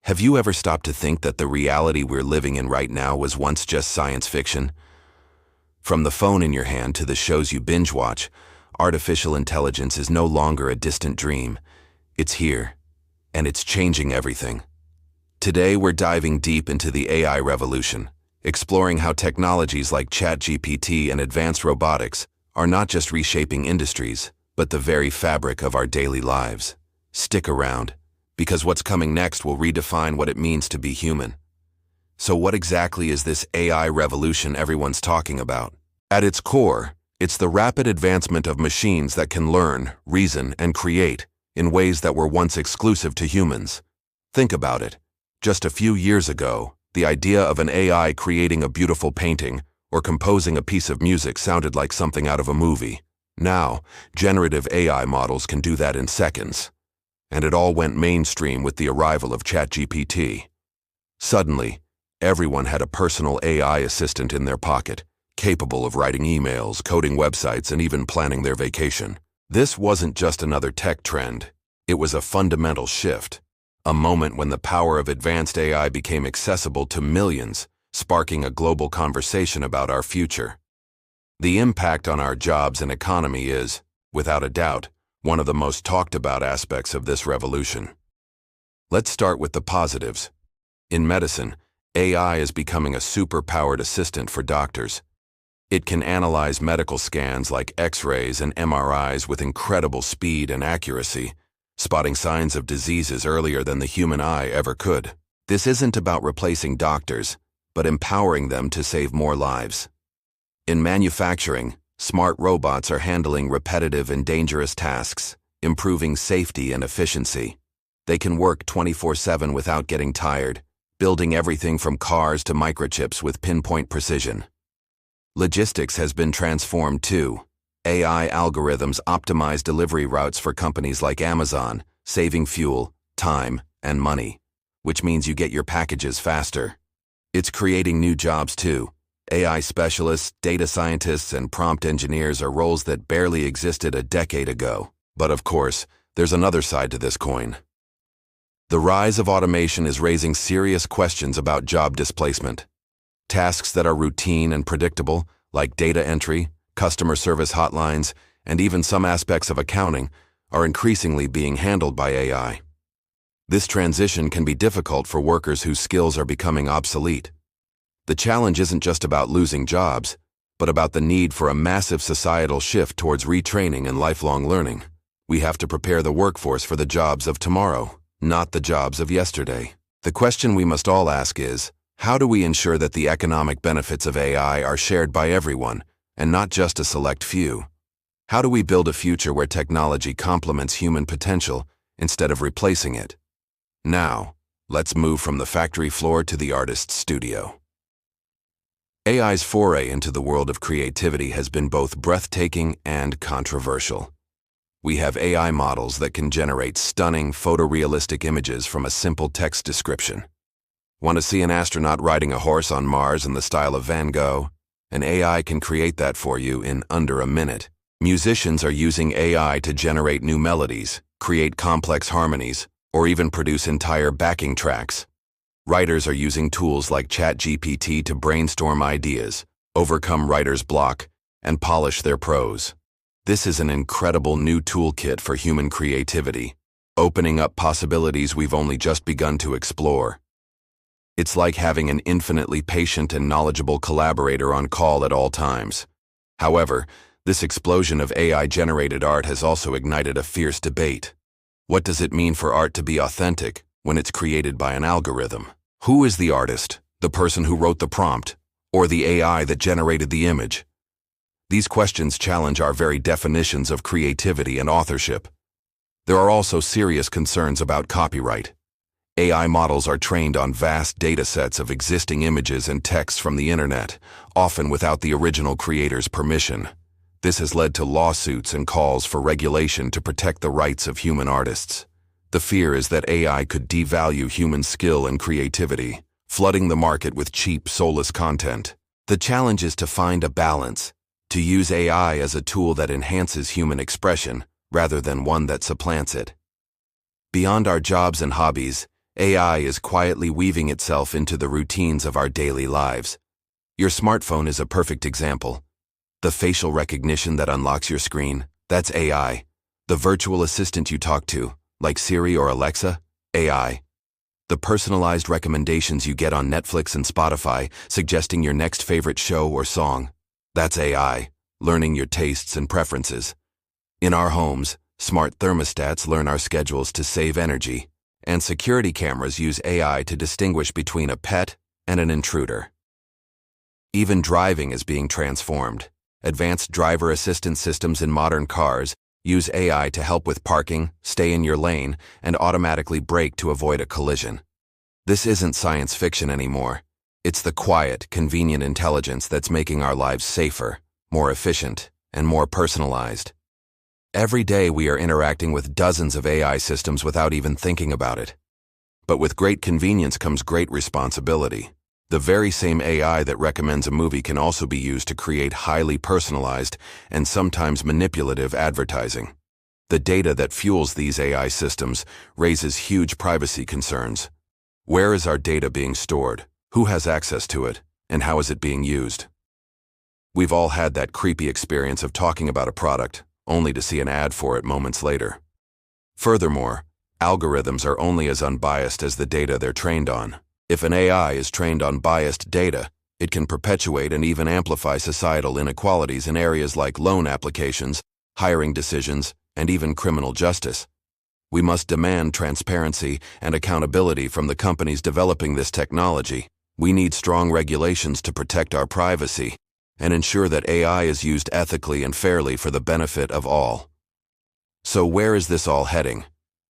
Have you ever stopped to think that the reality we're living in right now was once just science fiction? From the phone in your hand to the shows you binge watch, artificial intelligence is no longer a distant dream. It's here, and it's changing everything. Today we're diving deep into the AI revolution, exploring how technologies like ChatGPT and advanced robotics are not just reshaping industries, but the very fabric of our daily lives. Stick around, because what's coming next will redefine what it means to be human. So what exactly is this AI revolution everyone's talking about? At its core, it's the rapid advancement of machines that can learn, reason, and create in ways that were once exclusive to humans. Think about it. Just a few years ago, the idea of an AI creating a beautiful painting or composing a piece of music sounded like something out of a movie. Now, generative AI models can do that in seconds. And it all went mainstream with the arrival of ChatGPT. Suddenly, everyone had a personal AI assistant in their pocket, capable of writing emails, coding websites, and even planning their vacation. This wasn't just another tech trend. It was a fundamental shift, a moment when the power of advanced AI became accessible to millions, sparking a global conversation about our future. The impact on our jobs and economy is, without a doubt, one of the most talked about aspects of this revolution. Let's start with the positives. In medicine, AI is becoming a super-powered assistant for doctors. It can analyze medical scans like X-rays and MRIs with incredible speed and accuracy, spotting signs of diseases earlier than the human eye ever could. This isn't about replacing doctors, but empowering them to save more lives. In manufacturing, smart robots are handling repetitive and dangerous tasks, improving safety and efficiency. They can work 24/7 without getting tired, building everything from cars to microchips with pinpoint precision. Logistics has been transformed too. AI algorithms optimize delivery routes for companies like Amazon, saving fuel, time, and money, which means you get your packages faster. It's creating new jobs too. AI specialists, data scientists, and prompt engineers are roles that barely existed a decade ago. But of course, there's another side to this coin. The rise of automation is raising serious questions about job displacement. Tasks that are routine and predictable, like data entry, customer service hotlines, and even some aspects of accounting, are increasingly being handled by AI. This transition can be difficult for workers whose skills are becoming obsolete. The challenge isn't just about losing jobs, but about the need for a massive societal shift towards retraining and lifelong learning. We have to prepare the workforce for the jobs of tomorrow, not the jobs of yesterday. The question we must all ask is, how do we ensure that the economic benefits of AI are shared by everyone, and not just a select few? How do we build a future where technology complements human potential instead of replacing it? Now, let's move from the factory floor to the artist's studio. AI's foray into the world of creativity has been both breathtaking and controversial. We have AI models that can generate stunning photorealistic images from a simple text description. Want to see an astronaut riding a horse on Mars in the style of Van Gogh? An AI can create that for you in under a minute. Musicians are using AI to generate new melodies, create complex harmonies, or even produce entire backing tracks. Writers are using tools like ChatGPT to brainstorm ideas, overcome writer's block, and polish their prose. This is an incredible new toolkit for human creativity, opening up possibilities we've only just begun to explore. It's like having an infinitely patient and knowledgeable collaborator on call at all times. However, this explosion of AI-generated art has also ignited a fierce debate. What does it mean for art to be authentic when it's created by an algorithm? Who is the artist, the person who wrote the prompt, or the AI that generated the image? These questions challenge our very definitions of creativity and authorship. There are also serious concerns about copyright. AI models are trained on vast data sets of existing images and texts from the internet, often without the original creator's permission. This has led to lawsuits and calls for regulation to protect the rights of human artists. The fear is that AI could devalue human skill and creativity, flooding the market with cheap, soulless content. The challenge is to find a balance, to use AI as a tool that enhances human expression, rather than one that supplants it. Beyond our jobs and hobbies, AI is quietly weaving itself into the routines of our daily lives. Your smartphone is a perfect example. The facial recognition that unlocks your screen, that's AI. The virtual assistant you talk to, like Siri or Alexa, AI. The personalized recommendations you get on Netflix and Spotify, suggesting your next favorite show or song, that's AI, learning your tastes and preferences. In our homes, smart thermostats learn our schedules to save energy, and security cameras use AI to distinguish between a pet and an intruder. Even driving is being transformed. Advanced driver assistance systems in modern cars use AI to help with parking, stay in your lane, and automatically brake to avoid a collision. This isn't science fiction anymore. It's the quiet, convenient intelligence that's making our lives safer, more efficient, and more personalized. Every day we are interacting with dozens of AI systems without even thinking about it. But with great convenience comes great responsibility. The very same AI that recommends a movie can also be used to create highly personalized and sometimes manipulative advertising. The data that fuels these AI systems raises huge privacy concerns. Where is our data being stored? Who has access to it? And how is it being used? We've all had that creepy experience of talking about a product, only to see an ad for it moments later. Furthermore, algorithms are only as unbiased as the data they're trained on. If an AI is trained on biased data, it can perpetuate and even amplify societal inequalities in areas like loan applications, hiring decisions, and even criminal justice. We must demand transparency and accountability from the companies developing this technology. We need strong regulations to protect our privacy and ensure that AI is used ethically and fairly for the benefit of all. So where is this all heading?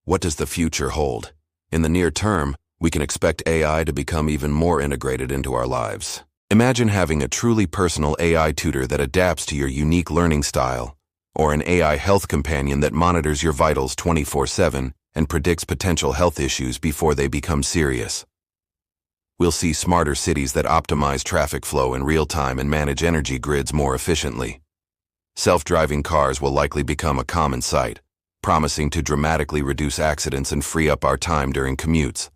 What does the future hold? In the near term, we can expect AI to become even more integrated into our lives. Imagine having a truly personal AI tutor that adapts to your unique learning style, or an AI health companion that monitors your vitals 24/7 and predicts potential health issues before they become serious. We'll see smarter cities that optimize traffic flow in real time and manage energy grids more efficiently. Self-driving cars will likely become a common sight, promising to dramatically reduce accidents and free up our time during commutes.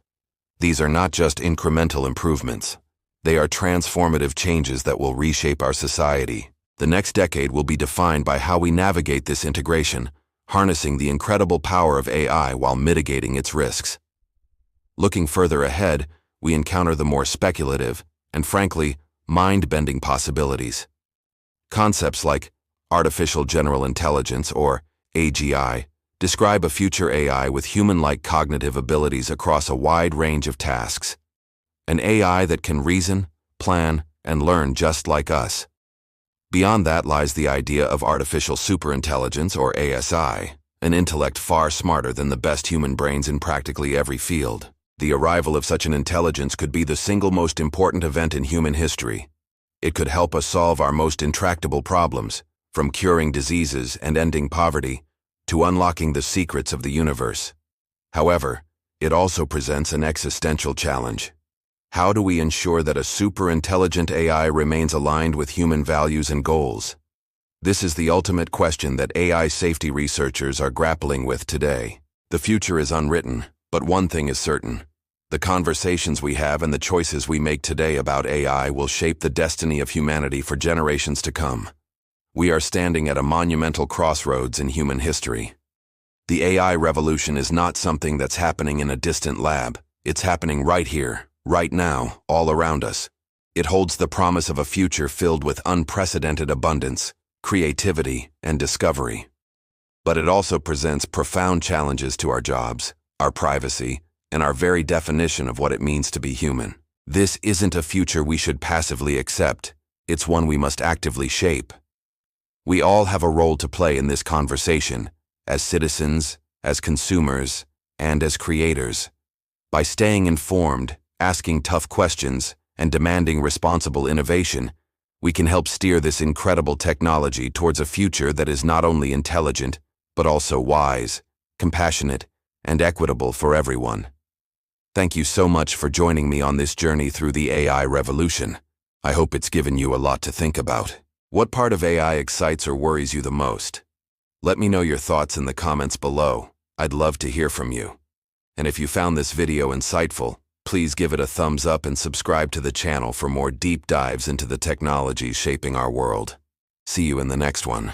These are not just incremental improvements. They are transformative changes that will reshape our society. The next decade will be defined by how we navigate this integration, harnessing the incredible power of AI while mitigating its risks. Looking further ahead, we encounter the more speculative and, frankly, mind-bending possibilities. Concepts like artificial general intelligence, or AGI, describe a future AI with human-like cognitive abilities across a wide range of tasks. An AI that can reason, plan, and learn just like us. Beyond that lies the idea of artificial superintelligence, or ASI, an intellect far smarter than the best human brains in practically every field. The arrival of such an intelligence could be the single most important event in human history. It could help us solve our most intractable problems, from curing diseases and ending poverty, to unlocking the secrets of the universe. However, it also presents an existential challenge. How do we ensure that a super-intelligent AI remains aligned with human values and goals? This is the ultimate question that AI safety researchers are grappling with today. The future is unwritten, but one thing is certain. The conversations we have and the choices we make today about AI will shape the destiny of humanity for generations to come. We are standing at a monumental crossroads in human history. The AI revolution is not something that's happening in a distant lab. It's happening right here, right now, all around us. It holds the promise of a future filled with unprecedented abundance, creativity, and discovery. But it also presents profound challenges to our jobs, our privacy, and our very definition of what it means to be human. This isn't a future we should passively accept. It's one we must actively shape. We all have a role to play in this conversation, as citizens, as consumers, and as creators. By staying informed, asking tough questions, and demanding responsible innovation, we can help steer this incredible technology towards a future that is not only intelligent, but also wise, compassionate, and equitable for everyone. Thank you so much for joining me on this journey through the AI revolution. I hope it's given you a lot to think about. What part of AI excites or worries you the most? Let me know your thoughts in the comments below. I'd love to hear from you. And if you found this video insightful, please give it a thumbs up and subscribe to the channel for more deep dives into the technologies shaping our world. See you in the next one.